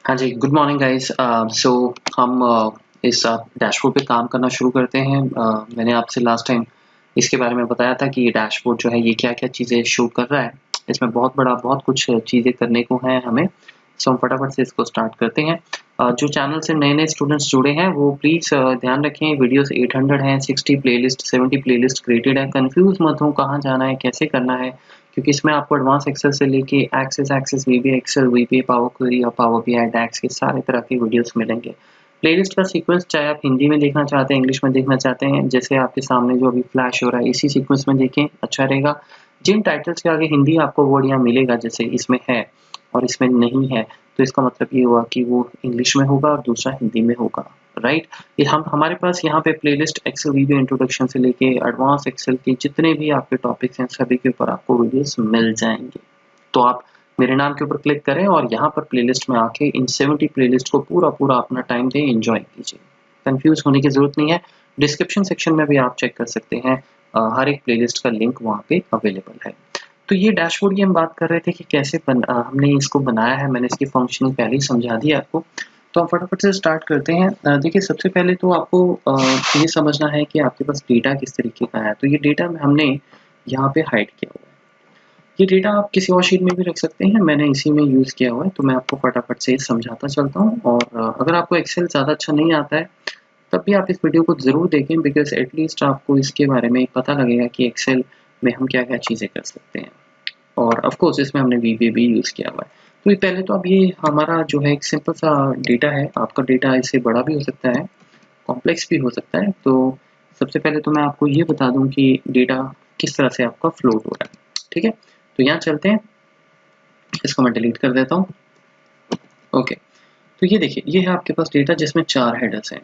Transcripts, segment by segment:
हाँ जी, good morning guys. सो हम इस डैशबोर्ड पे काम करना शुरू करते हैं। मैंने आपसे लास्ट टाइम इसके बारे में बताया था कि ये डैशबोर्ड जो है ये क्या-क्या चीज़ें शो कर रहा है। इसमें बहुत कुछ चीज़ें करने को हैं हमें। सो हम फटाफट से इसको स्टार्ट करते हैं। जो चैनल से नए-नए स्टूडेंट्स जुड़े हैं वो प्लीज़ ध्यान रखें, वीडियोज़ 800 हैं, 60 प्लेलिस्ट, 70 प्लेलिस्ट क्रिएटेड है। कन्फ्यूज़ मत हो कहाँ जाना है, कैसे करना है, क्योंकि इसमें आपको एडवांस एक्सेल से लेके Access, VBA Excel, VBA, Power Query और पावर बीआई, डैक्स के सारे तरह के वीडियोस मिलेंगे। प्लेलिस्ट का सीक्वेंस चाहे आप हिंदी में देखना चाहते हैं, इंग्लिश में देखना चाहते हैं, जैसे आपके सामने जो अभी फ्लैश हो रहा है इसी सीक्वेंस में देखें, अच्छा रहेगा। जिन टाइटल्स के आगे हिंदी आपको वर्ड यहाँ मिलेगा, जैसे इसमें है और इसमें नहीं है, तो इसका मतलब ये हुआ कि वो इंग्लिश में होगा और दूसरा हिंदी में होगा, राइट। ये हम हमारे पास यहाँ पे प्लेलिस्ट एक्सेल वीडियो इंट्रोडक्शन से लेके एडवांस एक्सेल के जितने भी आपके टॉपिक्स हैं सभी के ऊपर आपको वीडियोस मिल जाएंगे। तो आप मेरे नाम के ऊपर क्लिक करें और यहाँ पर प्लेलिस्ट में आके इन 70 प्लेलिस्ट को पूरा अपना टाइम दें, एंजॉय कीजिए। कंफ्यूज होने की जरूरत नहीं है। डिस्क्रिप्शन सेक्शन में भी आप चेक कर सकते हैं, हर एक प्लेलिस्ट का लिंक वहाँ पे अवेलेबल है। तो ये डैशबोर्ड की हम बात कर रहे थे कि कैसे हमने इसको बनाया है। मैंने इसकी फंक्शनिंग पहले ही समझा दी आपको, तो हम फटाफट से स्टार्ट करते हैं। देखिए, सबसे पहले तो आपको ये समझना है कि आपके पास डेटा किस तरीके का है। तो ये डेटा हमने यहाँ पे हाइड किया हुआ है। ये डेटा आप किसी और शीट में भी रख सकते हैं, मैंने इसी में यूज़ किया हुआ है, तो मैं आपको फटाफट से समझाता चलता हूँ। और अगर आपको एक्सेल ज़्यादा अच्छा नहीं आता है तब भी आप इस वीडियो को ज़रूर देखें, बिकॉज़ एटलीस्ट आपको इसके बारे में पता लगेगा कि एक्सेल में हम क्या-क्या चीज़ें कर सकते हैं। और ऑफ कोर्स इसमें हमने वीबीए भी यूज़ किया हुआ है। तो ये पहले तो अब ये हमारा जो है एक सिंपल सा डेटा है। आपका डेटा इससे बड़ा भी हो सकता है, कॉम्प्लेक्स भी हो सकता है। तो सबसे पहले तो मैं आपको ये बता दूँ कि डेटा किस तरह से आपका फ्लोट हो रहा है, ठीक है? तो यहाँ चलते हैं, इसको मैं डिलीट कर देता हूँ। ओके, तो ये देखिए, ये है आपके पास डेटा जिसमें 4 हेडर्स हैं।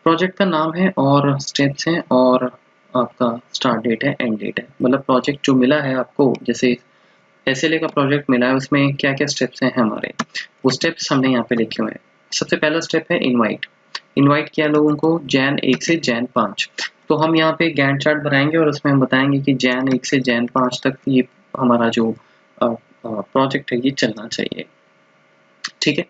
प्रोजेक्ट का नाम है और स्टेप्स हैं और आपका स्टार्ट डेट है, एंड डेट है। मतलब प्रोजेक्ट जो मिला है आपको, जैसे एसएलए का प्रोजेक्ट मिला है, उसमें क्या-क्या स्टेप्स हैं हमारे, वो स्टेप्स हमने यहाँ पे लिखे हुए हैं। सबसे पहला स्टेप है इनवाइट। इनवाइट किया लोगों को जैन 1 से जैन 5। तो हम यहाँ पे गैंट चार्ट बनाएँगे और उसमें हम बताएँगे कि जैन 1 से जैन 5 तक ये हमारा जो प्रोजेक्ट है ये चलना चाहिए, ठीक है?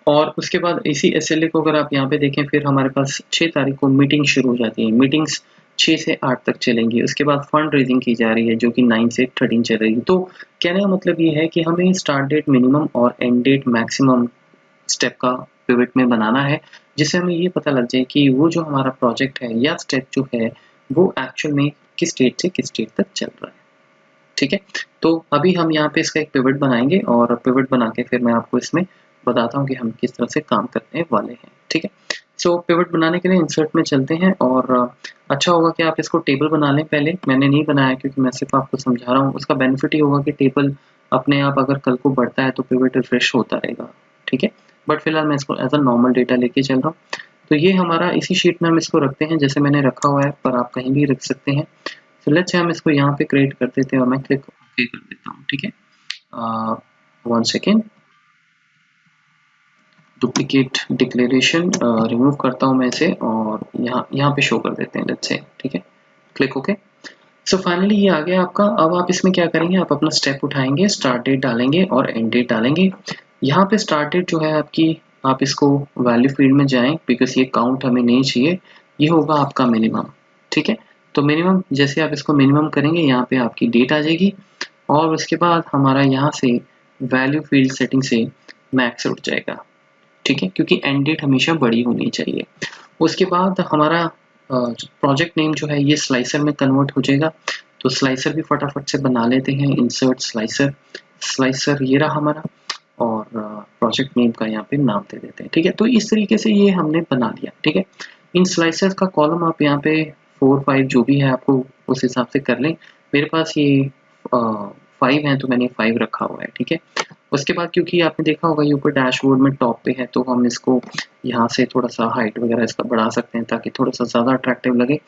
और उसके बाद इसी एसएलए को अगर आप यहाँ पे देखें, फिर हमारे पास 6 तारीख को मीटिंग शुरू हो जाती है। मीटिंग्स 6 से 8 तक चलेंगी। उसके बाद फंड रेज़िंग की जा रही है जो कि 9 से 13 चलेगी। तो कहने का मतलब ये है कि हमें स्टार्ट डेट मिनिमम और एंड डेट मैक्सिमम स्टेप का पिवट में बनाना है, जिससे हमें ये पता लग जाए कि वो जो हमारा प्रोजेक्ट है या स्टेप जो है वो एक्चुअल में किस डेट से किस डेट तक चल रहा है, ठीक है? तो अभी हम यहाँ पे इसका एक पिवट बनाएँगे और पिवट बना के फिर मैं आपको इसमें बताता हूँ कि हम किस तरह से काम करने वाले हैं, ठीक है? सो पिवट बनाने के लिए इंसर्ट में चलते हैं और अच्छा होगा कि आप इसको टेबल बना लें पहले। मैंने नहीं बनाया क्योंकि मैं सिर्फ़ आपको समझा रहा हूँ। उसका बेनिफिट ये होगा कि टेबल अपने आप अगर कल को बढ़ता है तो पिवट रिफ्रेश होता रहेगा, ठीक है? बट फिलहाल मैं इसको एज़ अ नॉर्मल डेटा लेके चल रहा हूँ। तो ये हमारा इसी शीट में हम इसको रखते हैं जैसे मैंने रखा हुआ है, पर आप कहीं भी रख सकते हैं। सो लेट्स से हम इसको यहाँ पे क्रिएट कर देते हैं और मैं क्लिक ओके कर देता हूँ, ठीक है? 1 सेकंड, डुप्लीकेट डिक्लेरेशन रिमूव करता हूँ मैं इसे और यहाँ पे शो कर देते हैं, लेट्स से, ठीक है? Click okay. सो फाइनली ये आ गया आपका। अब आप इसमें क्या करेंगे, आप अपना स्टेप उठाएँगे, स्टार्ट डेट डालेंगे और एंड डेट डालेंगे। यहाँ पे स्टार्ट डेट जो है आपकी, आप इसको वैल्यू फील्ड में जाएँ बिकॉज़ ये काउंट हमें नहीं चाहिए। ये होगा आपका मिनिमम, ठीक है? तो मिनिमम जैसे आप इसको मिनिमम करेंगे, यहाँ पे आपकी डेट आ जाएगी और उसके बाद हमारा यहाँ से वैल्यू फील्ड सेटिंग से मैक्स उठ जाएगा, ठीक है? क्योंकि एंड डेट हमेशा बड़ी होनी चाहिए। उसके बाद हमारा प्रोजेक्ट नेम जो है ये स्लाइसर में कन्वर्ट हो जाएगा। तो स्लाइसर भी फटाफट से बना लेते हैं, इंसर्ट स्लाइसर। स्लाइसर ये रहा हमारा और प्रोजेक्ट नेम का यहाँ पे नाम दे देते हैं, ठीक है? तो इस तरीके से ये हमने बना लिया, ठीक है? इन स्लाइसर्स का कॉलम आप यहाँ पे 4-5 जो भी है आपको उस हिसाब से कर लें। मेरे पास ये 5 हैं तो मैंने 5 रखा हुआ है, ठीक है? उसके बाद क्योंकि आपने देखा होगा ये ऊपर डैशबोर्ड में टॉप पे है, तो हम इसको यहाँ से थोड़ा-सा हाइट वगैरह इसका बढ़ा सकते हैं ताकि थोड़ा-सा ज़्यादा अट्रैक्टिव लगे,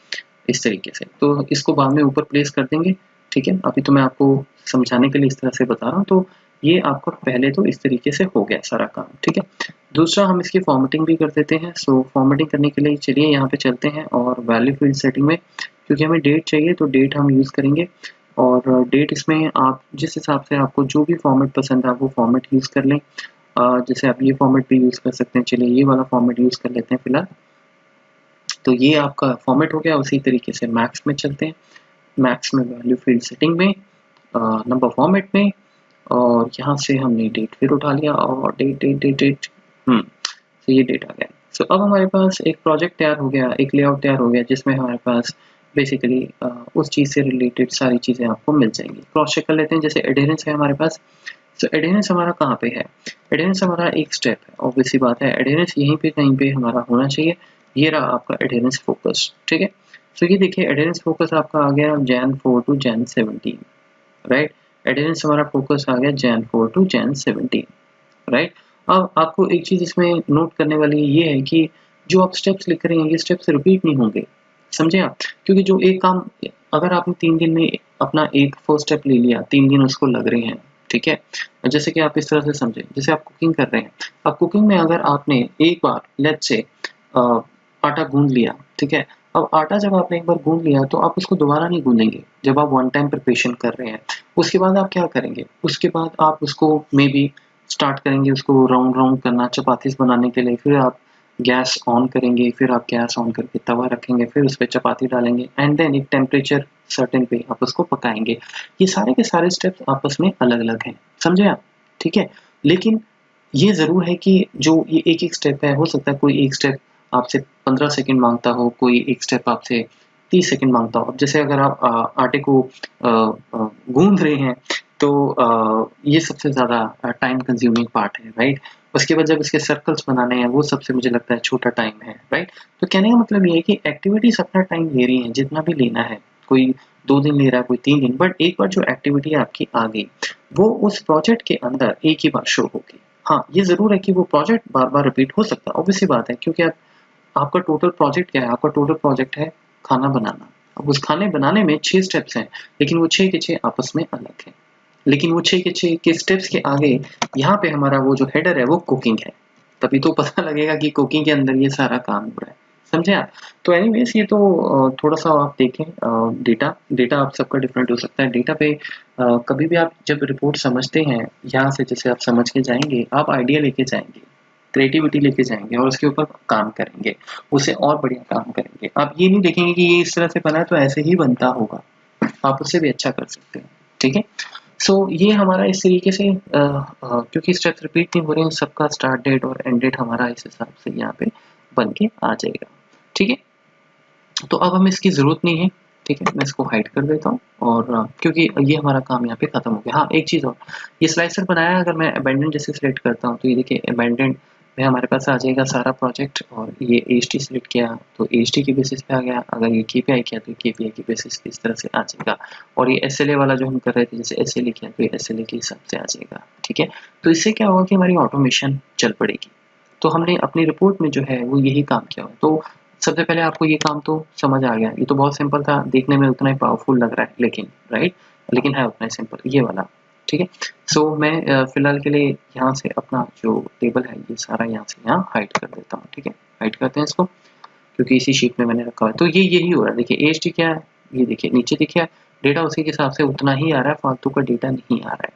इस तरीके से। तो इसको बाद में ऊपर प्लेस कर देंगे, ठीक है? अभी तो मैं आपको समझाने के लिए इस तरह से बता रहा हूँ, तो ये आपका पहले तो इस तरीके से हो गया सारा काम, ठीक है? दूसरा हम इसकी फॉर्मेटिंग भी कर देते हैं। सो फॉर्मेटिंग करने के लिए चलिए यहाँ पे चलते हैं और वैल्यू फील्ड सेटिंग में, क्योंकि हमें डेट चाहिए तो डेट हम यूज़ करेंगे और डेट इसमें आप जिस हिसाब से आपको जो भी फॉर्मेट पसंद है आप वो फॉर्मेट यूज़ कर लें। जैसे आप ये फॉर्मेट भी यूज़ कर सकते हैं। चलिए ये वाला फॉर्मेट यूज़ कर लेते हैं फिलहाल। तो ये आपका फॉर्मेट हो गया। उसी तरीके से मैक्स में चलते हैं। मैक्स में वैल्यू फील्ड सेटिंग में, नंबर फॉर्मेट में, और यहाँ से हमने डेट फिर उठा लिया और डेट तो ये डेट आ गया। सो अब हमारे पास एक प्रोजेक्ट तैयार हो गया, एक लेआउट तैयार हो गया, जिसमें हमारे पास बेसिकली उस चीज़ से रिलेटेड सारी चीज़ें आपको मिल जाएंगी। क्रॉस चेक कर लेते हैं। जैसे एडहेरेंस है हमारे पास। सो एडहेरेंस हमारा कहाँ पे है? एडहेरेंस हमारा एक स्टेप है, ऑब्वियस सी बात है। एडहेरेंस यहीं पे कहीं पे हमारा होना चाहिए। ये रहा आपका एडहेरेंस फोकस, ठीक है। सो ये देखिए एडहेरेंस फोकस आपका आ गया Jan 4 to Jan 17, right. Adherence हमारा फोकस आ गया Jan 4 to Jan 17, राइट। अब आपको एक चीज़ इसमें नोट करने वाली ये है कि जो आप स्टेप्स लिख रहे हैं ये स्टेप्स रिपीट नहीं होंगे, समझे आप? क्योंकि जो एक काम अगर आपने 3 दिन में अपना एक फर्स्ट स्टेप ले लिया, 3 दिन उसको लग रहे हैं, ठीक है? जैसे कि आप इस तरह से समझें, जैसे आप कुकिंग कर रहे हैं। अब कुकिंग में अगर आपने एक बार लेट्स से आटा गूँध लिया, ठीक है? अब आटा जब आपने एक बार गूँध लिया तो आप उसको दोबारा नहीं गूँधेंगे, जब आप वन टाइम प्रिपरेशन कर रहे हैं। उसके बाद आप क्या करेंगे? उसके बाद आप उसको मेबी स्टार्ट करेंगे उसको राउंड राउंड करना चपातीस बनाने के लिए। फिर आप गैस ऑन करेंगे, फिर आप गैस ऑन करके तवा रखेंगे, फिर उस पे चपाती डालेंगे एंड देन एक टेम्परेचर सर्टेन पे आप उसको पकाएँगे। ये सारे के सारे स्टेप्स आपस में अलग-अलग हैं, समझे आप? ठीक है? लेकिन ये ज़रूर है कि जो ये एक-एक स्टेप है, हो सकता है कोई एक स्टेप आपसे 15 सेकंड माँगता हो, कोई एक स्टेप आपसे 30 सेकंड माँगता हो। अब जैसे अगर आप आटे को गूँध रहे हैं तो ये सबसे ज़्यादा टाइम कंज्यूमिंग पार्ट है, राइट? उसके बाद जब इसके सर्कल्स बनाने हैं, वो सबसे मुझे लगता है छोटा टाइम है, राइट? तो कहने का मतलब ये है कि एक्टिविटीज़ अपना टाइम ले रही हैं, जितना भी लेना है। कोई 2 दिन ले रहा है, कोई 3 दिन, बट एक बार जो एक्टिविटी आपकी आ गई, वो उस प्रोजेक्ट के अंदर एक ही बार शो होगी। हाँ, ये ज़रूर है कि वो प्रोजेक्ट बार-बार रिपीट हो सकता है, ऑब्वियस सी बात है, क्योंकि आपका टोटल प्रोजेक्ट क्या है? आपका टोटल प्रोजेक्ट है खाना बनाना। अब उस खाने बनाने में 6 स्टेप्स हैं, लेकिन वो 6 के 6 आपस में अलग हैं। लेकिन वो 6 के 6 के स्टेप्स के आगे यहाँ पे हमारा वो जो हेडर है वो कुकिंग है। तभी तो पता लगेगा कि कुकिंग के अंदर ये सारा काम हो रहा है। समझे आप? तो एनीवेज़ ये तो थोड़ा-सा आप देखें डेटा आप सबका डिफरेंट हो सकता है। डेटा पे कभी भी आप जब रिपोर्ट समझते हैं, यहाँ से जैसे आप समझ के जाएँगे, आप आइडिया लेके जाएँगे, क्रिएटिविटी लेके जाएँगे और उसके ऊपर काम करेंगे, उससे और बढ़िया काम करेंगे। आप ये नहीं देखेंगे कि ये इस तरह से बना है तो ऐसे ही बनता होगा। आप उससे भी अच्छा कर सकते हैं, ठीक है? सो ये हमारा इस तरीके से क्योंकि स्टेप्स रिपीट नहीं हो रहे हैं, सबका स्टार्ट डेट और एंड डेट हमारा इस हिसाब से यहाँ पे बन के आ जाएगा, ठीक है? तो अब हमें इसकी ज़रूरत नहीं है, ठीक है? मैं इसको हाइड कर देता हूँ और क्योंकि ये हमारा काम यहाँ पे खत्म हो गया। हाँ, एक चीज़ और, ये स्लाइसर बनाया है, अगर मैं अबेंडन जैसे सिलेक्ट करता हूँ, तो ये देखिए अबेंडन में हमारे पास आ जाएगा सारा प्रोजेक्ट और ये एचटी सिलेक्ट किया तो एचटी की बेसिस पे आ गया, अगर ये केपीआई किया तो केपीआई की बेसिस पे इस तरह से आ जाएगा और ये एसएलए वाला जो हम कर रहे थे, जैसे एसएलए किया तो ये एसएलए के हिसाब से आ जाएगा, ठीक है? तो इससे क्या होगा कि हमारी ऑटोमेशन चल पड़ेगी। तो हमने अपनी रिपोर्ट में जो है वो यही काम किया हुआ है। तो सबसे पहले आपको ये काम तो समझ आ गया, ये तो बहुत सिंपल था, देखने में उतना ही पावरफुल लग रहा है लेकिन, राइट? लेकिन है उतना ही सिंपल, ये वाला, ठीक है? सो मैं फिलहाल के लिए यहाँ से अपना जो टेबल है ये सारा यहाँ से यहाँ हाइड कर देता हूँ, ठीक है? हाइड करते हैं इसको, क्योंकि इसी शीट में मैंने रखा हुआ है। तो ये यही हो रहा है, देखिए एचटी क्या है, ये देखिए नीचे देखिए डेटा उसी के हिसाब से उतना ही आ रहा है, फालतू का डेटा नहीं आ रहा है,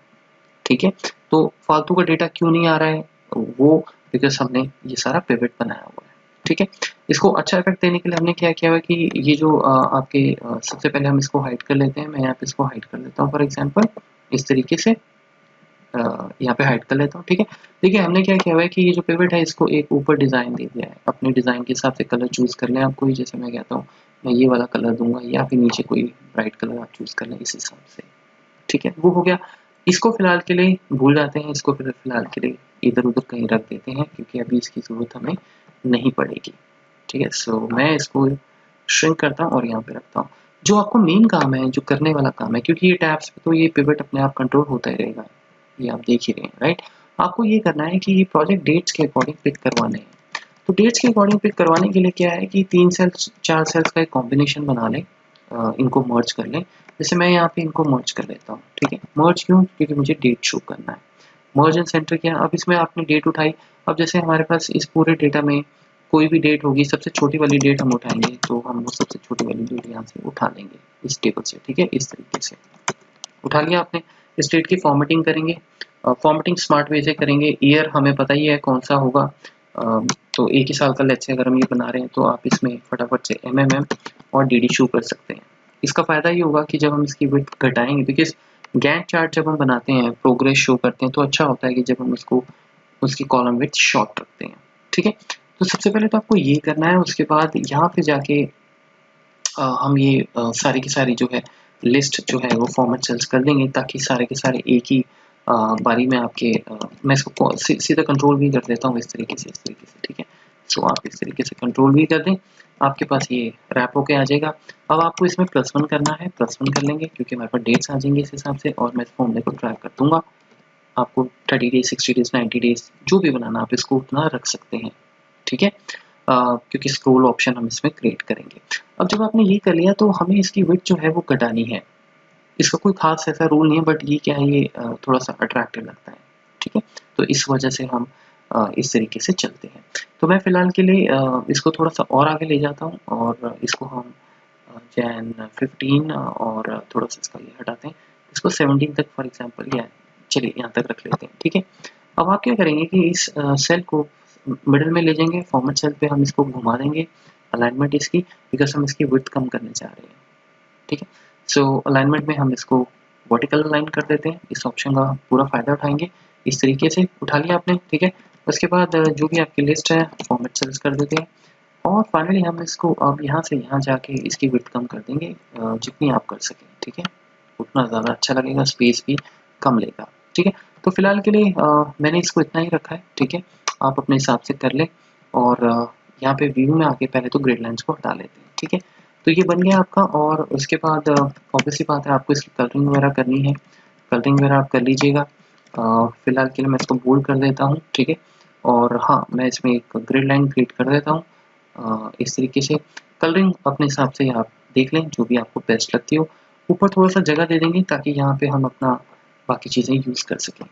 ठीक है? तो फालतू का डेटा क्यों नहीं आ रहा है? वो बिकॉज़ हमने ये सारा पिवट बनाया हुआ है, ठीक है? इसको अच्छा इफेक्ट देने के लिए हमने क्या किया हुआ है कि ये जो आपके सबसे पहले हम इसको हाइड कर लेते हैं। मैं यहाँ पे इसको हाइड कर देता हूँ फॉर एग्जांपल इस तरीके से यहाँ पे हाइड कर लेता हूँ, ठीक है? देखिए हमने क्या किया हुआ है कि ये जो पिवट है इसको एक ऊपर डिज़ाइन दे दिया है। अपने डिज़ाइन के हिसाब से कलर चूज़ कर लें आप कोई, जैसे मैं कहता हूँ मैं ये वाला कलर दूँगा या फिर नीचे कोई ब्राइट कलर आप चूज़ कर लें इस हिसाब से, ठीक है? वो हो गया। इसको फिलहाल के लिए भूल जाते हैं, इसको फिर फिलहाल के लिए इधर-उधर कहीं रख देते हैं क्योंकि अभी इसकी ज़रूरत हमें नहीं पड़ेगी, ठीक है? सो मैं इसको श्रिंक करता हूँ और यहाँ पे रखता हूँ। जो आपको मेन काम है, जो करने वाला काम है, क्योंकि ये टैब्स पे तो ये पिवट अपने आप कंट्रोल होता ही रहेगा, ये आप देख ही रहे हैं, राइट? आपको ये करना है कि ये प्रोजेक्ट डेट्स के अकॉर्डिंग पिक करवाने हैं। तो डेट्स के अकॉर्डिंग पिक करवाने के लिए क्या है कि 3 सेल्स 4 सेल्स का एक कॉम्बिनेशन बना लें, इनको मर्ज कर लें। जैसे मैं यहाँ पे इनको मर्ज कर लेता हूँ, ठीक है? मर्ज क्यों? क्योंकि मुझे डेट शो करना है। मर्ज एंड सेंटर किया, अब इसमें आपने डेट उठाई। अब जैसे हमारे पास इस पूरे डेटा में कोई भी डेट होगी, सबसे छोटी वाली डेट हम उठाएंगे, तो हम वो सबसे छोटी वाली डेट यहाँ से उठा लेंगे इस टेबल से, ठीक है? इस तरीके से उठा लिया आपने। इस डेट की फॉर्मेटिंग करेंगे, फॉर्मेटिंग स्मार्ट वे से करेंगे। ईयर हमें पता ही है कौन सा होगा, तो एक ही साल का लेट्स से अगर हम ये बना रहे हैं तो आप इसमें फटाफट से MMM और DD शो कर सकते हैं। इसका फ़ायदा ये होगा कि जब हम इसकी विड्थ घटाएंगे, बिकॉज गैंट चार्ट जब हम बनाते हैं, प्रोग्रेस शो करते हैं, तो अच्छा होता है कि जब हम उसको उसकी कॉलम विड्थ शॉर्ट रखते हैं। ठीक है, तो सबसे पहले तो आपको ये करना है। उसके बाद यहाँ पे जाके हम ये सारी की सारी जो है लिस्ट जो है वो फॉर्मेट सेल्स कर देंगे, ताकि सारे के सारे एक ही बारी में आपके मैं इसको सीधा कंट्रोल भी कर देता हूँ इस तरीके से, ठीक है। सो आप इस तरीके से कंट्रोल भी कर दें, आपके पास ये रैप होके आ जाएगा। अब आपको इसमें +1 करना है, +1 कर लेंगे क्योंकि हमारे पास डेट्स आ जाएंगे इस हिसाब से, और मैं इस फॉर्मूले को ड्रैग कर दूंगा। आपको 30 डेज, 60 डेज, 90 डेज जो भी बनाना आप इसको उतना रख सकते हैं, ठीक है। क्योंकि स्क्रॉल ऑप्शन हम इसमें क्रिएट करेंगे। अब जब आपने ये कर लिया तो हमें इसकी विड्थ जो है वो घटानी है। इसका कोई खास ऐसा रूल नहीं है, बट ये क्या है, ये थोड़ा सा अट्रैक्टिव लगता है, ठीक है। तो इस वजह से हम इस तरीके से चलते हैं। तो मैं फिलहाल के लिए इसको थोड़ा सा और आगे ले जाता हूँ, और इसको हम जैन 15 और थोड़ा सा इसका ये हटाते हैं, इसको 17 तक फॉर एग्जांपल, या चलिए यहाँ तक रख लेते हैं, ठीक है। अब आप क्या करेंगे कि इस सेल को मिडिल में ले जाएंगे, फॉर्मेट सेल पे हम इसको घुमा देंगे अलाइनमेंट इसकी, बिकॉज हम इसकी विड्थ कम करने जा रहे हैं, ठीक है। सो अलाइनमेंट में हम इसको वर्टिकल अलाइन कर देते हैं। इस ऑप्शन का पूरा फायदा उठाएंगे, इस तरीके से उठा लिया आपने, ठीक है। उसके बाद जो भी आपकी लिस्ट है फॉर्मेट सेल्स कर देते हैं, और फाइनली हम इसको अब यहाँ से यहाँ जाके इसकी विड्थ कम कर देंगे जितनी आप कर सकें, ठीक है। उतना ज़्यादा अच्छा लगेगा, स्पेस भी कम लेगा, ठीक है। तो फिलहाल के लिए मैंने इसको इतना ही रखा है, ठीक है। आप अपने हिसाब से कर लें, और यहाँ पे व्यू में आके पहले तो ग्रिड लाइन्स को हटा लेते हैं, ठीक है। तो ये बन गया आपका, और उसके बाद ऑब्वियसली बात है आपको इसकी कलरिंग वगैरह करनी है, कलरिंग वगैरह आप कर लीजिएगा। फिलहाल के लिए मैं इसको बोल्ड कर देता हूँ, ठीक है। और हाँ, मैं इसमें एक ग्रिड लाइन क्रिएट कर देता हूँ इस तरीके से। कलरिंग अपने हिसाब से आप देख लें, जो भी आपको बेस्ट लगती हो। ऊपर थोड़ा सा जगह दे देंगे ताकि यहाँ पे हम अपना बाकी चीज़ें यूज़ कर सकें,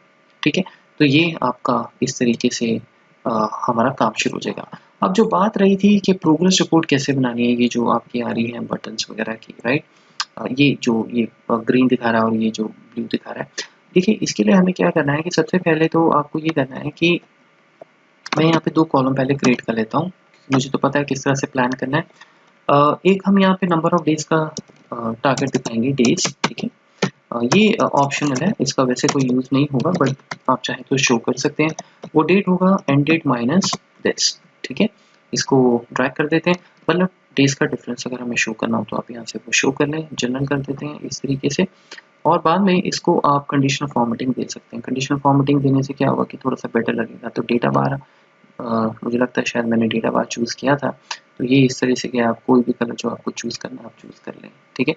ठीक है। तो ये आपका इस तरीके से हमारा काम शुरू हो जाएगा। अब जो बात रही थी कि प्रोग्रेस रिपोर्ट कैसे बनानी है, ये जो आपकी आ रही है बटन्स वगैरह की, राइट। ये जो ये ग्रीन दिखा रहा है और ये जो ब्लू दिखा रहा है, देखिए इसके लिए हमें क्या करना है कि सबसे पहले तो आपको ये करना है कि मैं यहाँ पे 2 कॉलम पहले क्रिएट कर लेता हूँ, मुझे तो पता है किस तरह से प्लान करना है। एक हम यहाँ पे नंबर ऑफ डेज का टारगेट दिखाएंगे, डेज, ठीक है। ये ऑप्शनल है, इसका वैसे कोई यूज़ नहीं होगा, बट आप चाहें तो शो कर सकते हैं। वो डेट होगा एंड डेट माइनस दिस, ठीक है। इसको ड्रैग कर देते हैं, मतलब डेज का डिफरेंस अगर हमें शो करना हो तो आप यहाँ से वो शो कर लें, जनरल कर देते हैं इस तरीके से। और बाद में इसको आप कंडीशनल फॉर्मेटिंग दे सकते हैं। कंडीशनल फॉर्मेटिंग देने से क्या होगा कि थोड़ा सा बेटर लगेगा। तो डेटा बार मुझे लगता है शायद मैंने डेटा बार चूज़ किया था, तो ये इस तरह से कि आप कोई भी कलर जो आपको चूज़ करना है आप चूज़ कर लें, ठीक है।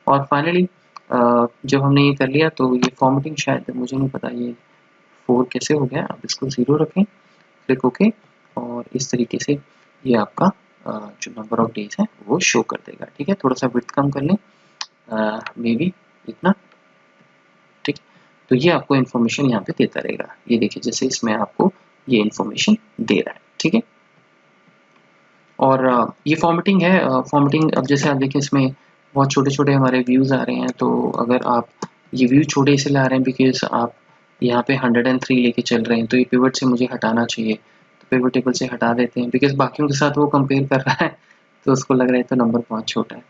और फाइनली जब हमने ये कर लिया तो ये फॉर्मेटिंग शायद, मुझे नहीं पता ये 4 कैसे हो गया। आप इसको 0 रखें, क्लिक ओके, और इस तरीके से ये आपका जो नंबर ऑफ डेज है वो शो कर देगा, ठीक है। थोड़ा सा विड्थ कम कर लें, मे बी इतना, ठीक। तो ये आपको इन्फॉर्मेशन यहाँ पे देता रहेगा। ये देखिए जैसे इसमें आपको ये इन्फॉर्मेशन दे रहा है, ठीक है। और ये फॉर्मेटिंग है। फॉर्मेटिंग अब जैसे आप देखिए इसमें बहुत छोटे-छोटे हमारे व्यूज़ आ रहे हैं, तो अगर आप ये व्यू छोटे इसलिए ला रहे हैं बिकॉज़ आप यहाँ पे 103 लेके चल रहे हैं, तो ये पिवट से मुझे हटाना चाहिए। तो पिवट टेबल से हटा देते हैं बिकॉज़ बाकियों के साथ वो कंपेयर कर रहा है, तो उसको लग रहा है तो नंबर बहुत छोटा है।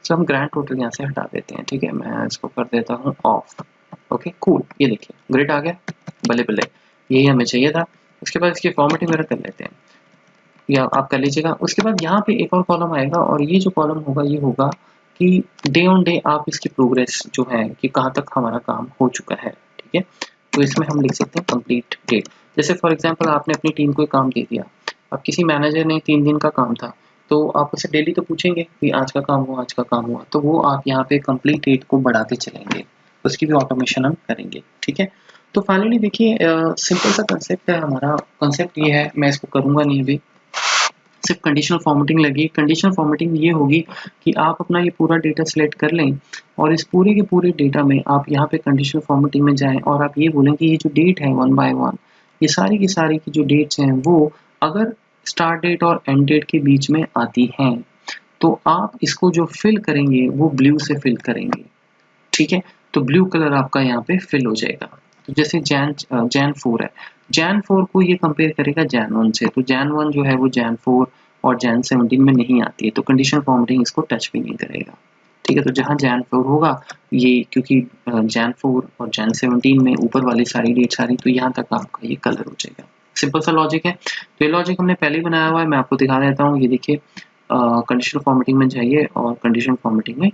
सो हम ग्रैंड टोटल यहाँ से हटा देते हैं, ठीक है। मैं इसको कर देता हूँ ऑफ, ओके कूल। ये देखिए ग्रिड आ गया, बल्ले-बल्ले, यही हमें चाहिए था। उसके बाद इसकी फॉर्मेटिंग वगैरह कर लेते हैं, या आप कर लीजिएगा। उसके बाद यहाँ पे एक और कॉलम आएगा, और ये जो कॉलम होगा ये होगा कि डे ऑन डे आप इसकी प्रोग्रेस जो है कि कहाँ तक हमारा काम हो चुका है, ठीक है। तो इसमें हम लिख सकते हैं कंप्लीट डेट। जैसे फॉर एग्जांपल आपने अपनी टीम को काम दे दिया, अब किसी मैनेजर ने 3 दिन का काम था, तो आप उससे डेली तो पूछेंगे कि आज का काम हुआ, आज का काम हुआ, तो वो आप यहाँ पे कंप्लीट डेट को बढ़ाते चलेंगे, उसकी भी ऑटोमेशन हम करेंगे, ठीक है। तो फाइनली देखिए सिंपल सा कंसेप्ट है हमारा। कंसेप्ट ये है, मैं इसको करूँगा नहीं अभी, सिर्फ कंडीशनल फॉर्मेटिंग लगी। कंडीशनल फॉर्मेटिंग ये होगी कि आप अपना ये पूरा डेटा सिलेक्ट कर लें, और इस पूरे के पूरे डेटा में आप यहाँ पे कंडीशनल फॉर्मेटिंग में जाएं, और आप ये बोलें कि ये जो डेट है 1 बाय 1, ये सारी की सारी की जो डेट्स हैं वो अगर स्टार्ट डेट और एंड डेट के बीच में आती हैं, तो आप इसको जो फिल करेंगे वो ब्लू से फिल करेंगे, ठीक है। तो ब्लू कलर आपका यहाँ पे फिल हो जाएगा, तो जैसे जैन 4 है, जैन 4 को ये कंपेयर करेगा जैन 1 से, तो जैन 1 जो है वो जैन 4 और जैन 17 में नहीं आती है, तो कंडीशनल फॉर्मेटिंग इसको टच भी नहीं करेगा। ठीक है, तो जहाँ जैन 4 होगा ये, क्योंकि जैन 4 और जैन 17 में ऊपर वाली सारी डेट्स आ रही, तो यहाँ तक आपका ये कलर हो जाएगा। सिंपल सा लॉजिक है। तो ये लॉजिक हमने पहले ही बनाया हुआ है, मैं आपको दिखा देता हूँ। ये देखिए, कंडीशनल फॉर्मेटिंग में जाइए और कंडीशनल फॉर्मेटिंग में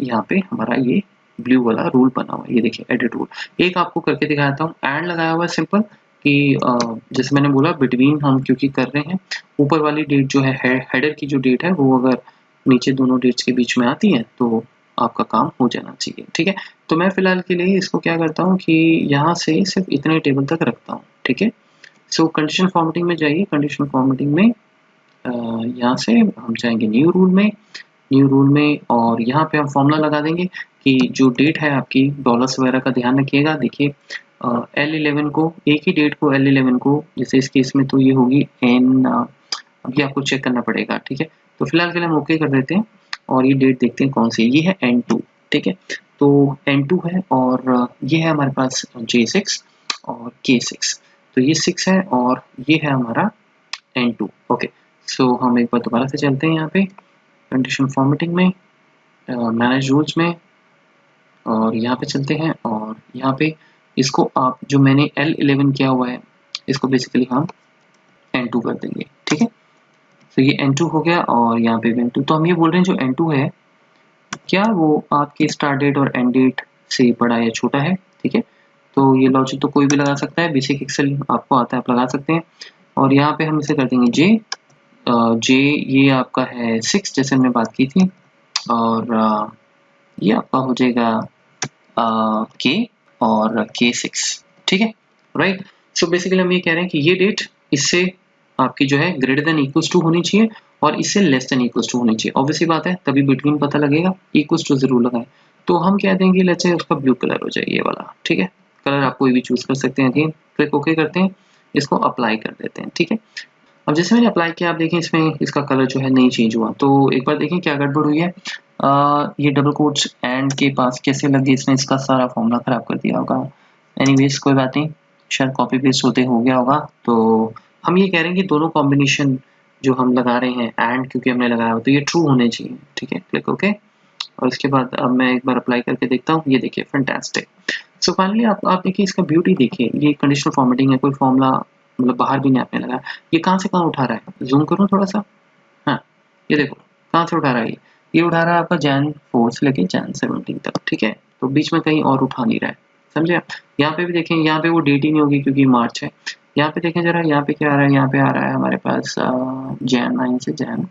यहाँ पे हमारा ये ब्लू वाला रूल बना हुआ है, ये देखिए एडिट रूल। एक आपको करके दिखाता हूँ, एंड लगाया हुआ है सिंपल, कि जैसे मैंने बोला बिटवीन हम क्योंकि कर रहे हैं, ऊपर वाली डेट जो है हेडर की जो डेट है वो अगर नीचे दोनों डेट्स के बीच में आती है तो आपका काम हो जाना चाहिए। ठीक है, तो मैं फिलहाल के लिए इसको क्या करता हूँ कि यहाँ से सिर्फ इतने टेबल तक रखता हूँ। ठीक है, सो कंडीशन फॉर्मेटिंग में जाइए, कंडीशन फॉर्मेटिंग में यहाँ से हम जाएंगे न्यू रूल में, और यहाँ पे हम फॉर्मूला लगा देंगे कि जो डेट है आपकी, डॉलर्स वगैरह का ध्यान रखिएगा। देखिए L11 को, एक ही डेट को L11 को, जैसे इस केस में तो ये होगी N, अभी आपको चेक करना पड़ेगा। ठीक है, तो फिलहाल के लिए हम ओके कर देते हैं और ये डेट देखते हैं कौन सी, ये है N2। ठीक है, तो N2 है और ये है हमारे पास J6 और K6, तो ये 6 है और ये है हमारा N2। ओके, सो हम एक बार दोबारा से चलते हैं यहाँ पे कंडीशन फॉर्मेटिंग में, मैनेज रूल्स में, और यहाँ पे चलते हैं और यहाँ पे इसको आप, जो मैंने L11 किया हुआ है, इसको बेसिकली हम N2 कर देंगे। ठीक है, तो ये N2 हो गया और यहाँ पे N2, तो हम ये बोल रहे हैं जो N2 है क्या वो आपके स्टार्ट डेट और एंड डेट से बड़ा या छोटा है। ठीक है, तो ये लॉजिक तो कोई भी लगा सकता है, बेसिक एक्सेल आपको आता है, आप लगा सकते हैं। और यहाँ पे हम इसे कर देंगे जे ये आपका है 6 जैसे हमने बात की थी, और ये आपका हो जाएगा के और K6। ठीक है, राइट। सो बेसिकली हम ये कह रहे हैं कि ये डेट इससे आपकी जो है ग्रेटर देन इक्वल्स टू होनी चाहिए और इससे लेस देन इक्वल्स टू होनी चाहिए। ऑब्वियसली बात है, तभी बिटवीन पता लगेगा, इक्वल्स टू जरूर लगाएं। तो हम कह देंगे लेट्स से उसका ब्लू कलर हो जाए, ये वाला। ठीक है, कलर आप कोई भी चूज कर सकते हैं। अगेन क्लिक ओके करते हैं, इसको अप्लाई कर देते हैं। ठीक है, अब जैसे मैंने अप्लाई किया, आप देखें इसमें इसका कलर जो है नहीं चेंज हुआ, तो एक बार देखें क्या गड़बड़ हुई है। ये डबल कोट्स एंड के पास कैसे लगे, इसने इसका सारा फॉर्मूला खराब कर दिया होगा। एनीवेज कोई बात नहीं, शायद कॉपी पेस्ट होते हो गया होगा। तो हम ये कह रहे हैं कि दोनों कॉम्बिनेशन जो हम लगा रहे हैं एंड क्योंकि हमने लगाया हो, तो ये ट्रू होने चाहिए। ठीक है, क्लिक ओके, और इसके बाद अब मैं एक बार अप्लाई करके देखता हूँ। ये देखिए फैंटास्टिक। सो फाइनली आप देखिए इसका ब्यूटी देखिए, ये कंडीशनल फॉर्मेटिंग है, कोई फॉर्मूला मतलब बाहर भी नहीं आपने लगा। ये कहाँ से कहाँ उठा रहा है, जूम करूँ थोड़ा सा, हाँ ये देखो कहाँ से उठा रहा है, ये उठा रहा है आपका जैन 4 से लेके जैन 17 तक। ठीक है, तो बीच में कहीं और उठा नहीं रहा है, समझे आप। यहाँ पे भी देखें, यहाँ पे वो डेट ही नहीं होगी क्योंकि मार्च है। यहाँ पे देखें जरा, यहाँ पे क्या आ रहा है, यहाँ पे आ रहा है हमारे पास जैन 9 से जैन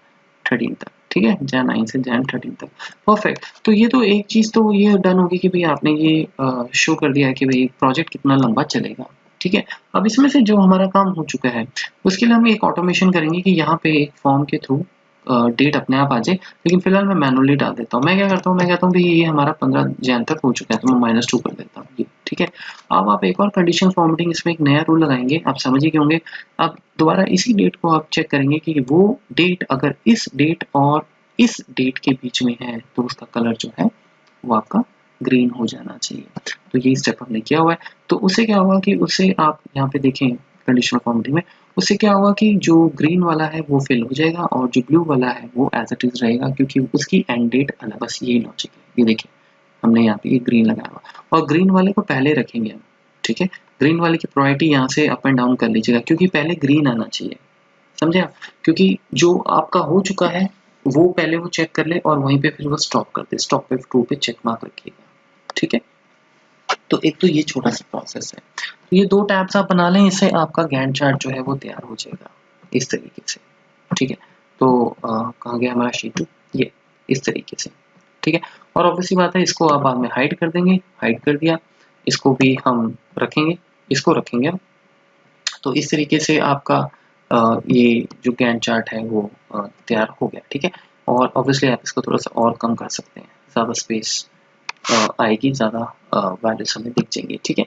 13 तक। ठीक है, जैन 9 से जैन 13 तक, परफेक्ट। तो ये तो एक चीज तो ये डन होगी कि भाई आपने ये शो कर दिया है कि भाई प्रोजेक्ट कितना लंबा चलेगा। ठीक है, अब इसमें से जो हमारा काम हो चुका है उसके लिए हम एक ऑटोमेशन करेंगे कि यहाँ पे एक फॉर्म के थ्रू डेट अपने आप आ जाए, लेकिन फिलहाल मैं मैनुअली डाल देता हूँ। मैं क्या करता हूँ, मैं कहता हूँ भाई ये हमारा 15 जैन तक हो चुका है, तो मैं -2 कर देता हूँ ये। ठीक है, अब आप एक और कंडीशन फॉर्मेटिंग इसमें एक नया रूल लगाएंगे, आप समझ ही होंगे। अब दोबारा इसी डेट को आप चेक करेंगे कि वो डेट अगर इस डेट और इस डेट के बीच में है तो उसका कलर जो है वो आपका ग्रीन हो जाना चाहिए। तो ये स्टेप हमने किया हुआ है। तो उससे क्या होगा कि उससे आप यहाँ पे देखें कंडीशनल फॉर्मेटिंग में, उससे क्या होगा कि जो ग्रीन वाला है वो फिल हो जाएगा और जो ब्लू वाला है वो एज इट इज रहेगा, क्योंकि उसकी एंड डेट अलग। बस यही लॉजिक है। ये देखिए हमने यहाँ पे ये ग्रीन लगाया हुआ और ग्रीन वाले को पहले रखेंगे हम। ठीक है, ग्रीन वाले की प्रायोरिटी यहाँ से अप एंड डाउन कर लीजिएगा क्योंकि पहले ग्रीन आना चाहिए, समझे आप। क्योंकि जो आपका हो चुका है वो पहले वो चेक कर ले और वहीं पे फिर वो स्टॉप कर दे, स्टॉप पे 2 पे चेक मार्क रखिएगा। ठीक है, तो एक तो ये छोटा सा प्रोसेस है। तो ये 2 टैब्स आप बना लें, इससे आपका गैंट चार्ट जो है वो तैयार हो जाएगा इस तरीके से। ठीक है, तो कहाँ गया हमारा शीट 2, ये इस तरीके से। ठीक है, और ऑब्वियसली बात है इसको आप बाद में हाइड कर देंगे, हाइड कर दिया, इसको भी हम रखेंगे, इसको रखेंगे हम। तो इस तरीके से आपका ये जो गैंट चार्ट है वो तैयार हो गया। ठीक है, और ऑब्वियसली आप इसको थोड़ा सा और कम कर सकते हैं, ज़्यादा स्पेस आएगी, ज़्यादा वैल्यूज हमें दिख जाएंगी। ठीक है,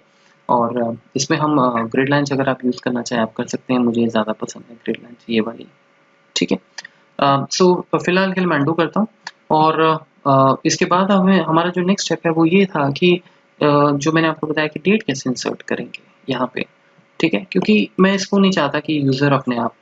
और इसमें हम ग्रिड लाइन्स अगर आप यूज़ करना चाहें आप कर सकते हैं, मुझे ज़्यादा पसंद है ग्रिड लाइन्स ये वाली। ठीक है, सो फिलहाल के लिए मैं अनडू करता हूँ और इसके बाद हमें हमारा जो नेक्स्ट स्टेप है वो ये था कि जो मैंने आपको बताया कि डेट कैसे इंसर्ट करेंगे यहाँ पे, ठीक है, क्योंकि मैं इसको नहीं चाहता कि यूज़र अपने आप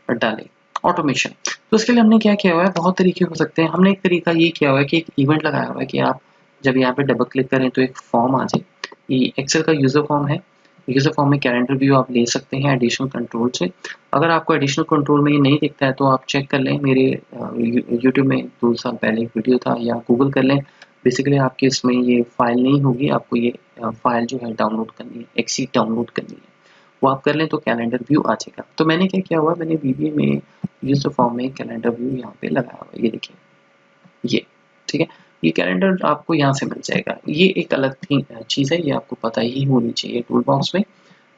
डाले ऑटोमेशन। तो उसके लिए हमने क्या किया हुआ है, बहुत तरीके हो सकते हैं। हमने एक तरीका ये किया हुआ है कि एक इवेंट लगाया हुआ है कि आप जब यहाँ पे डबल क्लिक करें तो एक फॉर्म आ जाए। ये एक्सेल का यूज़र फॉर्म है। यूज़र फॉर्म में कैलेंडर व्यू आप ले सकते हैं एडिशनल कंट्रोल से। अगर आपको एडिशनल कंट्रोल में ये नहीं दिखता है तो आप चेक कर लें, मेरे यूट्यूब में 2 साल पहले एक वीडियो था, या गूगल कर लें। बेसिकली आपके इसमें ये फाइल नहीं होगी, आपको ये फाइल जो है डाउनलोड करनी है, एक्सीड डाउनलोड करनी है, वो आप कर लें तो कैलेंडर व्यू आ जाएगा। तो मैंने क्या किया हुआ है, मैंने वीबीए में यूज़र फॉर्म में कैलेंडर व्यू यहाँ पे लगाया हुआ है, ये देखिए, ये ठीक है। ये कैलेंडर आपको यहाँ से मिल जाएगा। ये एक अलग चीज़ है, ये आपको पता ही होनी चाहिए। टूल बॉक्स में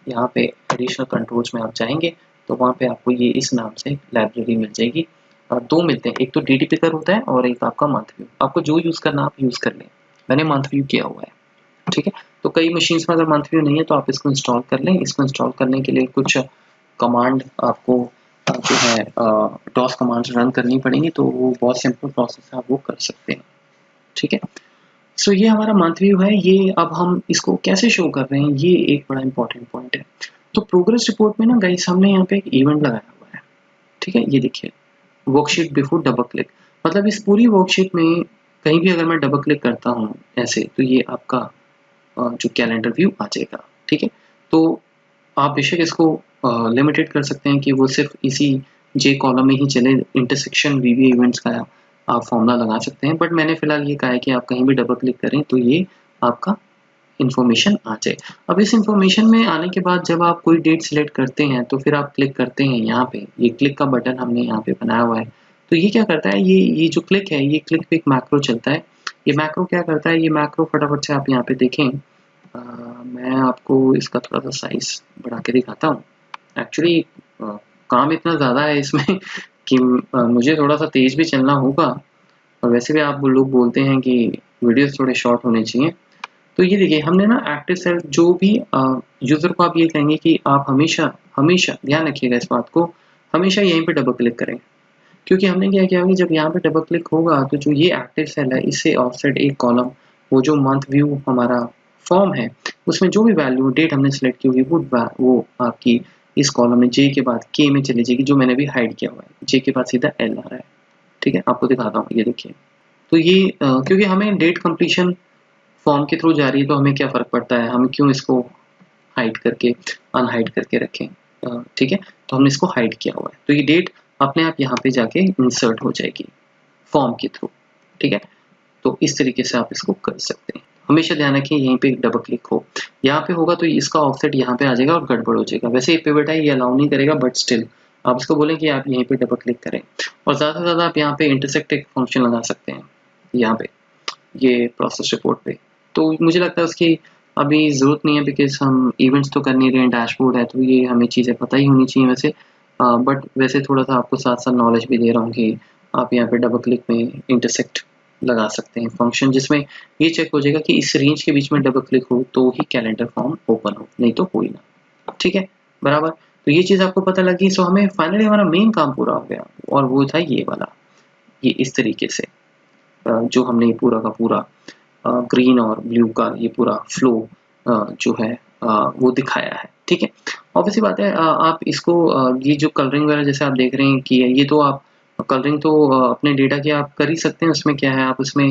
यहाँ पे एडिशनल कंट्रोल्स में आप जाएंगे तो वहाँ पे आपको ये इस नाम से लाइब्रेरी मिल जाएगी। और 2 मिलते हैं, एक तो डीडी पिकर होता है और एक आपका मंथ व्यू। आपको जो यूज़ करना आप यूज़ कर लें। मैंने मंथ व्यू किया हुआ है, ठीक है। तो कई मशीन्स में अगर मंथ व्यू नहीं है तो आप इसको इंस्टॉल कर लें। इसको इंस्टॉल करने के लिए कुछ कमांड आपको जो है डॉस कमांड्स रन करनी पड़ेंगी, तो वो बहुत सिंपल प्रोसेस है, आप वो कर सकते हैं, ठीक है। सो ये हमारा मंथ व्यू है। ये अब हम इसको कैसे शो कर रहे हैं, ये एक बड़ा इंपॉर्टेंट पॉइंट है। तो प्रोग्रेस रिपोर्ट में ना गाइस हमने यहाँ पे एक इवेंट लगाया हुआ है, ठीक है। ये देखिए, वर्कशीट बिफोर डबल क्लिक, मतलब इस पूरी वर्कशीट में कहीं भी अगर मैं डबल क्लिक करता हूँ ऐसे, तो ये आपका जो कैलेंडर व्यू आ जाएगा, ठीक है। तो आप बेशक इसको लिमिटेड कर सकते हैं कि वो सिर्फ इसी जे कॉलम में ही चले, इंटरसेक्शन वीवी इवेंट्स का आप फॉर्मूला लगा सकते हैं, बट मैंने फिलहाल ये कहा है कि आप कहीं भी डबल क्लिक करें तो ये आपका इन्फॉर्मेशन आ जाए। अब इस इन्फॉर्मेशन में आने के बाद जब आप कोई डेट सिलेक्ट करते हैं तो फिर आप क्लिक करते हैं यहाँ पे, ये क्लिक का बटन हमने यहाँ पे बनाया हुआ है। तो ये क्या करता है, ये जो क्लिक है, ये क्लिक पे एक मैक्रो चलता है। ये मैक्रो क्या करता है, ये मैक्रो फटाफट से आप यहाँ पे देखें। मैं आपको इसका थोड़ा सा साइज बढ़ा के दिखाता हूँ। एक्चुअली काम इतना ज़्यादा है इसमें कि मुझे थोड़ा सा तेज़ भी चलना होगा, और वैसे भी आप लोग बोलते हैं कि वीडियोस थोड़े शॉर्ट होने चाहिए। तो ये देखिए, हमने ना एक्टिव सेल जो भी यूज़र को आप ये कहेंगे कि आप हमेशा हमेशा ध्यान रखिएगा इस बात को, हमेशा यहीं पे डबल क्लिक करें, क्योंकि हमने क्या किया कि जब यहाँ पे डबल क्लिक होगा तो जो ये एक्टिव सेल है इससे ऑफसेट एक कॉलम, वो जो मंथ व्यू हमारा फॉर्म है उसमें जो भी वैल्यू डेट हमने सेलेक्ट की होगी वो आपकी इस कॉलम में जे के बाद के में चली जाएगी, जो मैंने भी हाइड किया हुआ है। जे के बाद सीधा एल आ रहा है, ठीक है। आपको दिखाता हूँ, ये देखिए। तो ये क्योंकि हमें डेट कंप्लीशन फॉर्म के थ्रू जा रही है तो हमें क्या फ़र्क पड़ता है, हम क्यों इसको हाइड करके अनहाइड करके रखें, ठीक है। तो हमने इसको हाइड किया हुआ है, तो ये डेट अपने आप यहाँ पे जाके इंसर्ट हो जाएगी फॉर्म के थ्रू, ठीक है। तो इस तरीके से आप इसको कर सकते हैं। हमेशा ध्यान रखें यहीं पे डबल क्लिक हो, यहाँ पे होगा तो इसका ऑफसेट यहाँ पे आ जाएगा और गड़बड़ हो जाएगा। वैसे ये पिवट है, ये अलाउ नहीं करेगा, बट स्टिल आप इसको बोलें कि आप यहीं पे डबल क्लिक करें। और ज़्यादा से ज़्यादा आप यहाँ पे इंटरसेक्ट एक फंक्शन लगा सकते हैं यहाँ पे, ये प्रोसेस रिपोर्ट पे। तो मुझे लगता है उसकी अभी ज़रूरत नहीं है, बिकॉज़ हम इवेंट्स तो कर नहीं रहे हैं, डैशबोर्ड है, तो ये हमें चीज़ें पता ही होनी चाहिए वैसे। बट वैसे थोड़ा-सा आपको साथ-साथ नॉलेज भी दे रहा हूँ कि आप यहाँ पे डबल क्लिक में इंटरसेक्ट लगा सकते हैं फंक्शन, जिसमें ये चेक हो जाएगा कि इस रेंज के बीच में डबल क्लिक हो तो ही कैलेंडर फॉर्म ओपन हो, नहीं तो कोई ना, ठीक है, बराबर। तो ये चीज़ आपको पता लगी, सो हमें फाइनली हमारा मेन काम पूरा हो गया, और वो था ये वाला, ये इस तरीके से जो हमने पूरा का पूरा ग्रीन और ब्लू का ये पूरा फ्लो जो है वो दिखाया है, ठीक है। ऑब्वियसली बात है, आप इसको ये जो कलरिंग वगैरह जैसे आप देख रहे हैं कि ये तो आप कलरिंग तो अपने डेटा की आप कर ही सकते हैं। उसमें क्या है, आप उसमें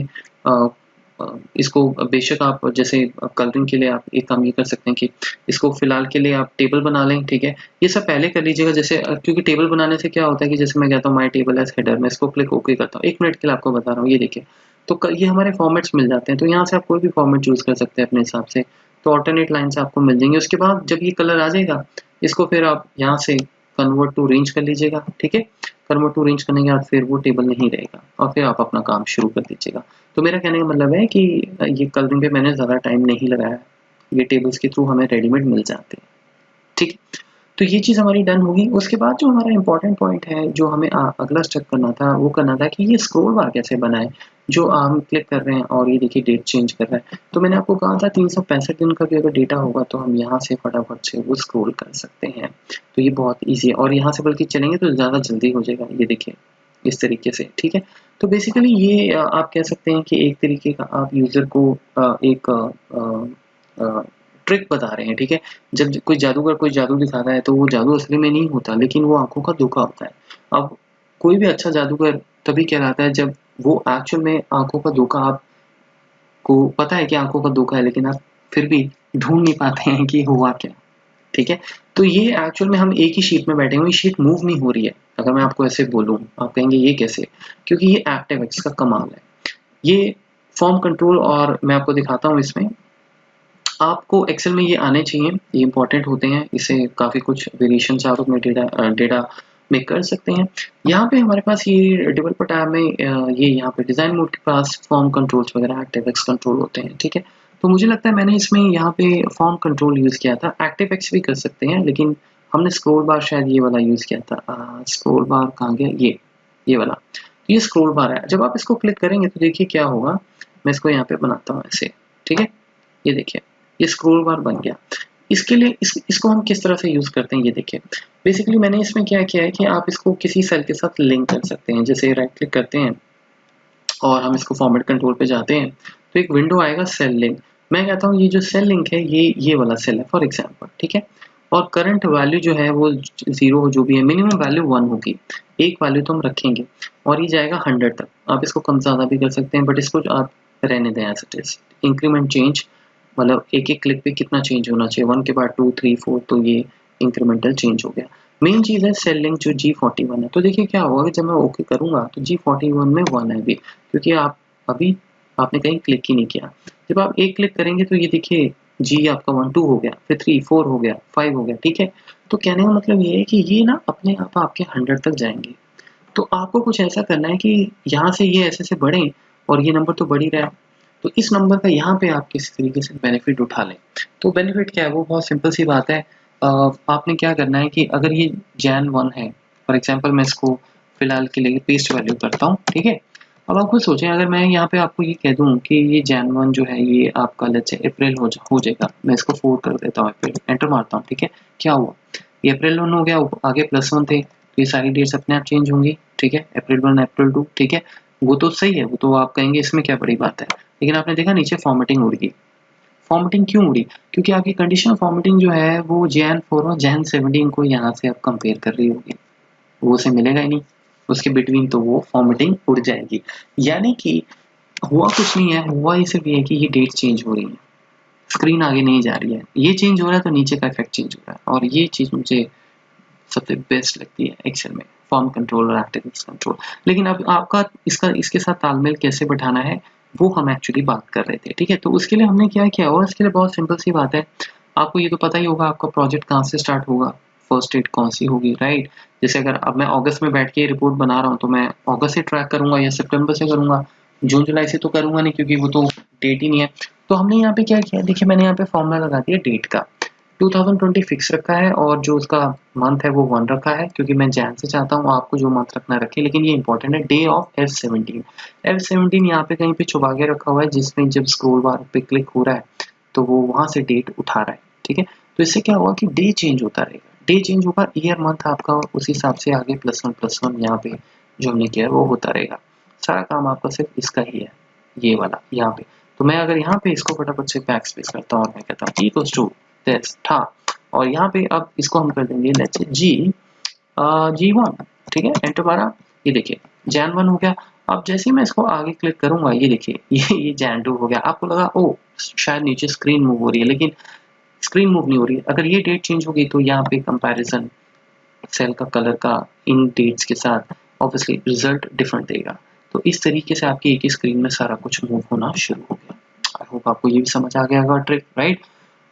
इसको बेशक आप जैसे कलरिंग के लिए आप एक काम ये कर सकते हैं कि इसको फिलहाल के लिए आप टेबल बना लें, ठीक है। ये सब पहले कर लीजिएगा, जैसे क्योंकि टेबल बनाने से क्या होता है कि जैसे मैं कहता हूँ माई टेबल एज हेडर, मैं इसको क्लिक ओके करता हूँ, 1 मिनट के लिए आपको बता रहा हूँ, ये देखिए। तो ये हमारे फॉर्मेट्स मिल जाते हैं, तो यहाँ से आप कोई भी फॉर्मेट चूज़ कर सकते हैं अपने हिसाब से। तो ऑल्टरनेट लाइन्स आपको मिल जाएंगी। उसके बाद जब ये कलर आ जाएगा, इसको फिर आप यहाँ से कन्वर्ट टू रेंज कर लीजिएगा, ठीक है। कन्वर्ट टू रेंज करने के बाद फिर वो टेबल नहीं रहेगा और फिर आप अपना काम शुरू कर दीजिएगा। तो मेरा कहने का मतलब है कि ये कलरिंग पे मैंने ज़्यादा टाइम नहीं लगाया, ये टेबल्स के थ्रू हमें रेडीमेड मिल जाते हैं, ठीक है। तो ये चीज़ हमारी डन होगी। उसके बाद जो हमारा इम्पोर्टेंट पॉइंट है, जो हमें अगला स्टेप करना था, वो करना था कि ये स्क्रॉल बार कैसे बनाएं, जो हम क्लिक कर रहे हैं और ये देखिए डेट चेंज कर रहा है। तो मैंने आपको कहा था 365 दिन का भी अगर डेटा होगा तो हम यहाँ से फटाफट से वो स्क्रॉल कर सकते हैं। तो ये बहुत ईजी है, और यहाँ से बल्कि चलेंगे तो ज़्यादा जल्दी हो जाएगा। ये देखिए, इस तरीके से, ठीक है। तो बेसिकली ये आप कह सकते हैं कि एक तरीके का आप यूज़र को एक ट्रिक बता रहे हैं, ठीक है। जब कोई जादूगर कोई जादू दिखाता है तो वो जादू असली में नहीं होता, लेकिन वो आँखों का धोखा होता है। अब कोई भी अच्छा जादूगर तभी कहलाता है जब वो एक्चुअल में आँखों का धोखा, आपको पता है कि आँखों का धोखा है, लेकिन आप फिर भी ढूँढ नहीं पाते हैं कि हुआ क्या, ठीक है। तो ये एक्चुअल में हम एक ही शीट में बैठे हुए हैं, शीट मूव नहीं हो रही है। अगर मैं आपको ऐसे बोलूँ, आप कहेंगे ये कैसे? क्योंकि ये एक्टिव-एक्स का कमाल है। ये फॉर्म कंट्रोल, और मैं आपको दिखाता हूँ इसमें। आपको एक्सेल में ये आने चाहिए, ये इम्पोर्टेंट होते हैं, इससे काफ़ी कुछ वेरिएशंस आप अपने डेटा में कर सकते हैं। यहाँ पे हमारे पास ये डेवलपर टैब में ये यहाँ पे डिज़ाइन मोड के पास फॉर्म कंट्रोल्स वगैरह एक्टिव-एक्स कंट्रोल होते हैं, ठीक है। तो मुझे लगता है मैंने इसमें यहाँ पे फॉर्म कंट्रोल यूज़ किया था, एक्टिव-एक्स भी कर सकते हैं, लेकिन हमने स्क्रॉल बार शायद ये वाला यूज़ किया था। स्क्रॉल बार कहाँ गया? ये वाला। तो ये स्क्रॉल बार है, जब आप इसको क्लिक करेंगे तो देखिए क्या होगा। मैं इसको यहाँ पे बनाता हूँ ऐसे, ठीक है। ये देखिए, ये स्क्रॉल बार बन गया। इसके लिए इसको हम किस तरह से यूज़ करते हैं ये देखिए। बेसिकली मैंने इसमें क्या किया है कि आप इसको किसी सेल के साथ लिंक कर सकते हैं। जैसे राइट क्लिक करते हैं और हम इसको फॉर्मेट कंट्रोल पे जाते हैं, तो एक विंडो आएगा सेल लिंक। मैं कहता हूँ ये जो सेल लिंक है ये वाला सेल है फॉर एग्जांपल, ठीक है। और करंट वैल्यू जो है वो 0 जो भी है, मिनिमम वैल्यू 1 होगी। एक वैल्यू तो हम रखेंगे और ये जाएगा 100 तक। आप इसको कम ज़्यादा भी कर सकते हैं, बट इसको आप रहने दें as it is. Increment change मतलब एक-एक क्लिक पे कितना चेंज होना चाहिए, 1 के बाद 2, 3, 4, तो ये इंक्रीमेंटल चेंज हो गया। मेन चीज़ है सेल लिंक जो G41 है। तो देखिए क्या होगा कि जब मैं ओके करूँगा तो G41 में 1 है अभी, क्योंकि अभी आपने कहीं क्लिक ही नहीं किया। जब आप एक क्लिक करेंगे तो ये देखिए G आपका 1, 2 हो गया, फिर 3, 4 हो गया, 5 हो गया, ठीक है। तो कहने का मतलब ये है कि ये ना अपने आप आपके 100 तक जाएँगे। तो आपको कुछ ऐसा करना है कि यहाँ से ये ऐसे-ऐसे बढ़ें और ये नंबर तो बढ़ ही रहा है। तो इस नंबर का यहाँ पे आप किसी तरीके से बेनिफिट उठा लें। तो बेनिफिट क्या है, वो बहुत सिंपल सी बात है। आपने क्या करना है कि अगर ये जैन 1 है, फॉर एग्ज़ाम्पल मैं इसको फ़िलहाल के लिए पेस्ट वैल्यू करता हूँ, ठीक है? अब आप खुद सोचें, अगर मैं यहाँ पे आपको ये कह दूँ कि ये जैन 1 जो है ये आपका लेट्स से अप्रैल हो जाएगा। मैं इसको 4 कर देता हूँ अप्रैल, एंटर मारता हूँ, ठीक है? क्या हुआ? ये अप्रैल 1 हो गया, आगे +1 थे, तो ये सारी डेट्स अपने आप चेंज होंगी, ठीक है? अप्रैल 1, अप्रैल 2, ठीक है? वो तो सही है, वो तो आप कहेंगे इसमें क्या बड़ी बात है। लेकिन आपने देखा नीचे फॉर्मेटिंग उड़ गई। फॉर्मेटिंग क्यों उड़ी? क्योंकि आपकी कंडीशनल फॉर्मेटिंग जो है वो जैन 4 और जैन 17 को यहाँ से आप कंपेयर कर रही होगी। वो उसे मिलेगा ही नहीं, उसके बिटवीन तो वो फॉर्मेटिंग उड़ जाएगी। यानी कि हुआ कुछ नहीं है, हुआ ये सिर्फ ये है कि ये डेट चेंज हो रही है, स्क्रीन आगे नहीं जा रही है। ये चेंज हो रहा है तो नीचे का इफेक्ट चेंज हो रहा है, और ये चीज़ मुझे सबसे बेस्ट लगती है एक्सेल में, फॉर्म कंट्रोल और एक्टिविटीज कंट्रोल। लेकिन अब आपका इसके साथ तालमेल कैसे बैठाना है वो हम एक्चुअली बात कर रहे थे, ठीक है। तो उसके लिए हमने क्या किया, और इसके लिए बहुत सिंपल सी बात है। आपको ये तो पता ही होगा आपका प्रोजेक्ट कहाँ से स्टार्ट होगा, फर्स्ट डेट कौन सी होगी, राइट। जैसे अगर अब मैं अगस्त में बैठ के रिपोर्ट बना रहा हूँ तो मैं अगस्त से ट्रैक करूंगा या सितंबर से करूंगा, जून जुलाई से तो करूंगा नहीं, क्योंकि वो तो डेट ही नहीं है। तो हमने यहाँ पे क्या किया, देखिए मैंने यहाँ पे फॉर्मूला लगा दिया डेट का। 2020 फिक्स रखा है और जो उसका मंथ है वो 1 रखा है, क्योंकि मैं जैन से चाहता हूँ, आपको जो मंथ रखना रखें, लेकिन ये इंपॉर्टेंट है। डे ऑफ F17, F17 यहाँ पे कहीं पे छुपा के रखा हुआ है, जिसमें जब स्क्रॉल बार पे क्लिक हो रहा है तो वो वहां से डेट उठा रहा है, ठीक है। तो इससे क्या होगा कि डे चेंज होता रहेगा, डे चेंज होगा, ईयर मंथ आपका उस हिसाब से आगे +1 यहाँ पे जो हमने किया है वो होता रहेगा। सारा काम आपका सिर्फ इसका ही है, ये वाला यहाँ पे। तो मैं अगर यहाँ पे इसको फटाफट से बैक स्पेस करता हूँ और मैं कहता हूँ इक्वल्स टू दिस था, और यहाँ पे अब इसको हम कर देंगे लेट्स से G1, ठीक है, एंटर मारा। ये देखिए जैन 1 हो गया। अब जैसे ही मैं इसको आगे क्लिक करूंगा, ये देखिए ये जैन 2 हो गया। आपको लगा ओ शायद नीचे स्क्रीन मूव हो रही है, लेकिन स्क्रीन मूव नहीं हो रही है। अगर ये डेट चेंज होगी तो यहाँ पे कंपैरिजन सेल का कलर का इन डेट्स के साथ ऑब्वियसली रिजल्ट डिफरेंट देगा। तो इस तरीके से आपकी एक ही स्क्रीन में सारा कुछ मूव होना शुरू हो गया। आई होप आपको ये भी समझ आ गया होगा ट्रिक, राइट।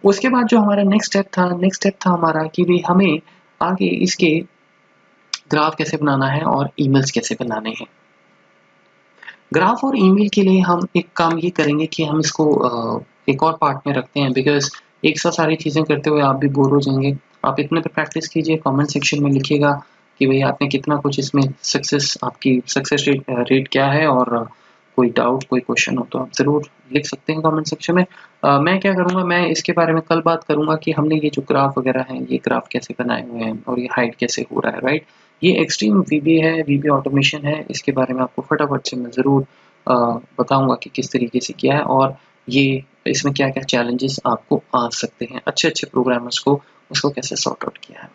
उसके बाद जो हमारा नेक्स्ट स्टेप था हमारा कि भी हमें आगे इसके ग्राफ कैसे बनाना है और ईमेल्स कैसे बनाने हैं। ग्राफ और ईमेल के लिए हम एक काम ये करेंगे कि हम इसको एक और पार्ट में रखते हैं, बिकॉज एक साथ सारी चीज़ें करते हुए आप भी बोर हो जाएंगे। आप इतने पे प्रैक्टिस कीजिए, कमेंट सेक्शन में लिखिएगा कि भाई आपने कितना कुछ इसमें आपकी सक्सेस रेट क्या है, और कोई डाउट, कोई क्वेश्चन हो तो आप ज़रूर लिख सकते हैं कमेंट सेक्शन में। मैं क्या करूँगा, मैं इसके बारे में कल बात करूँगा कि हमने ये जो ग्राफ वगैरह हैं, ये ग्राफ कैसे बनाए हुए हैं और ये हाइड कैसे हो रहा है, राइट? ये एक्सट्रीम वीबी है, वीबी ऑटोमेशन है, इसके बारे में आपको फटाफट से मैं ज़रूर बताऊँगा कि किस तरीके से किया है और ये इसमें क्या-क्या चैलेंजेस आपको आ सकते हैं। अच्छे-अच्छे प्रोग्रामर्स को उसको कैसे सॉर्ट आउट किया है।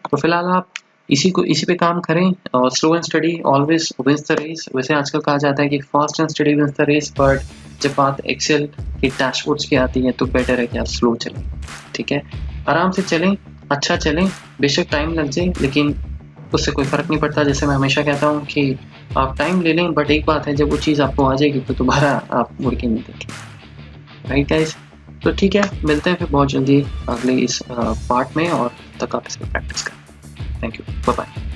तो फिलहाल आप इसी पे काम करें और slow and study always wins the race. वैसे आजकल कहा जाता है कि fast and study wins the race, but जब बात एक्सेल के डैशबोर्ड्स की आती है तो बेटर है कि आप स्लो चलें, ठीक है? आराम से चलें, अच्छा चलें, बेशक टाइम लग जाए लेकिन उससे कोई फ़र्क नहीं पड़ता। जैसे मैं हमेशा कहता हूँ कि आप टाइम ले लें, बट एक बात है, जब वो चीज़ आपको आ जाएगी तो दोबारा आप मुड़ के नहीं देखेंगे, राइट गाइस? तो ठीक है, मिलते हैं फिर बहुत जल्दी अगले इस पार्ट में और तब तक आप इस पे प्रैक्टिस करें। Thank you. Bye-bye.